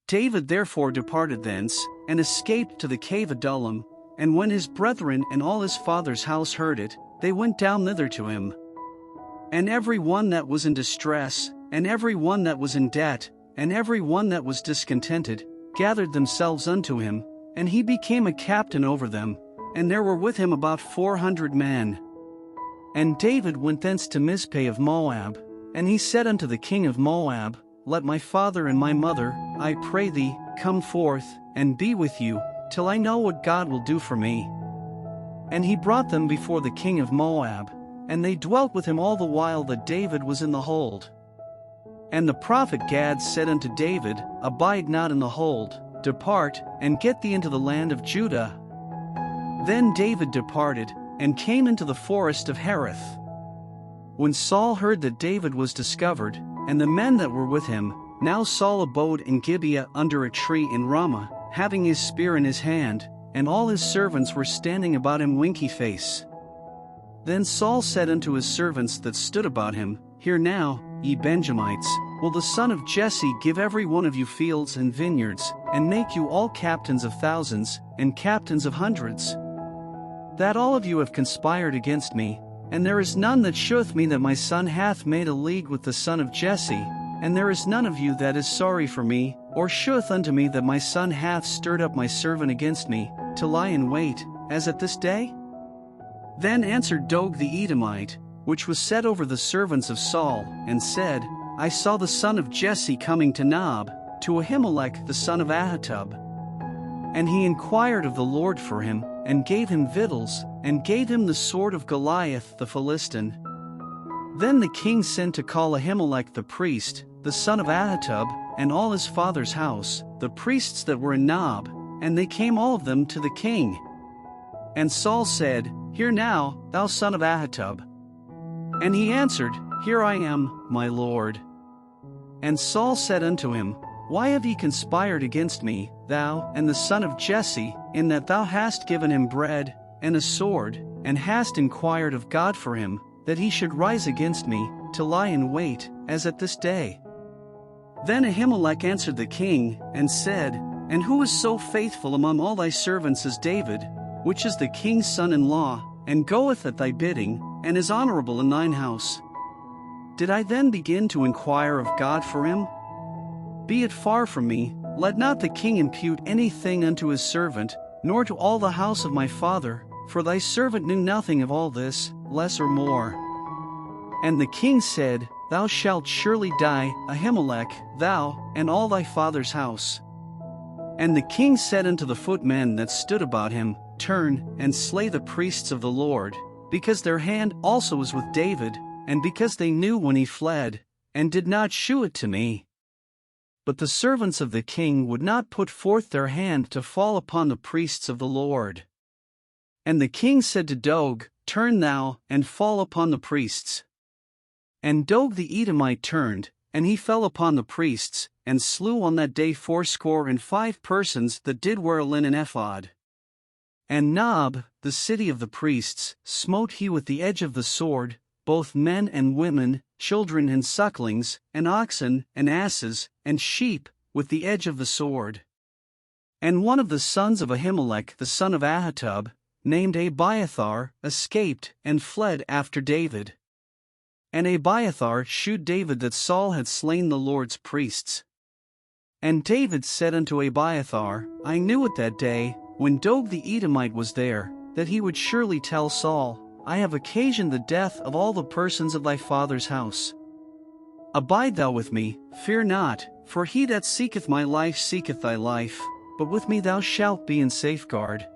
David therefore departed thence, and escaped to the cave Adullam, and when his brethren and all his father's house heard it, they went down thither to him. And every one that was in distress, and every one that was in debt, and every one that was discontented, gathered themselves unto him, and he became a captain over them, and there were with him about 400 men. And David went thence to Mizpeh of Moab, and he said unto the king of Moab, Let my father and my mother, I pray thee, come forth, and be with you, till I know what God will do for me. And he brought them before the king of Moab, and they dwelt with him all the while that David was in the hold. And the prophet Gad said unto David, Abide not in the hold, depart, and get thee into the land of Judah. Then David departed, and came into the forest of Hereth. When Saul heard that David was discovered, and the men that were with him, now Saul abode in Gibeah under a tree in Ramah, having his spear in his hand, and all his servants were standing about him winky face. Then Saul said unto his servants that stood about him, Hear now, ye Benjamites, will the son of Jesse give every one of you fields and vineyards, and make you all captains of thousands, and captains of hundreds? That all of you have conspired against me, and there is none that sheweth me that my son hath made a league with the son of Jesse, and there is none of you that is sorry for me, or sheweth unto me that my son hath stirred up my servant against me, to lie in wait, as at this day? Then answered Doeg the Edomite, which was set over the servants of Saul, and said, I saw the son of Jesse coming to Nob, to Ahimelech the son of Ahitub. And he inquired of the Lord for him, and gave him victuals, and gave him the sword of Goliath the Philistine. Then the king sent to call Ahimelech the priest, the son of Ahitub, and all his father's house, the priests that were in Nob, and they came all of them to the king. And Saul said, Hear now, thou son of Ahitub. And he answered, Here I am, my lord. And Saul said unto him, Why have ye conspired against me, thou and the son of Jesse, in that thou hast given him bread, and a sword, and hast inquired of God for him, that he should rise against me, to lie in wait, as at this day? Then Ahimelech answered the king, and said, And who is so faithful among all thy servants as David, which is the king's son-in-law, and goeth at thy bidding, and is honorable in thine house? Did I then begin to inquire of God for him? Be it far from me, let not the king impute anything unto his servant, nor to all the house of my father, for thy servant knew nothing of all this, less or more. And the king said, Thou shalt surely die, Ahimelech, thou, and all thy father's house. And the king said unto the footmen that stood about him, Turn, and slay the priests of the Lord, because their hand also is with David, and because they knew when he fled, and did not shew it to me. But the servants of the king would not put forth their hand to fall upon the priests of the Lord. And the king said to Doeg, Turn thou, and fall upon the priests. And Doeg the Edomite turned, and he fell upon the priests, and slew on that day 85 persons that did wear a linen ephod. And Nob, the city of the priests, smote he with the edge of the sword, both men and women, children and sucklings, and oxen, and asses, and sheep, with the edge of the sword. And one of the sons of Ahimelech the son of Ahitub, named Abiathar, escaped, and fled after David. And Abiathar shewed David that Saul had slain the Lord's priests. And David said unto Abiathar, I knew it that day, when Doeg the Edomite was there, that he would surely tell Saul, I have occasioned the death of all the persons of thy father's house. Abide thou with me, fear not, for he that seeketh my life seeketh thy life, but with me thou shalt be in safeguard.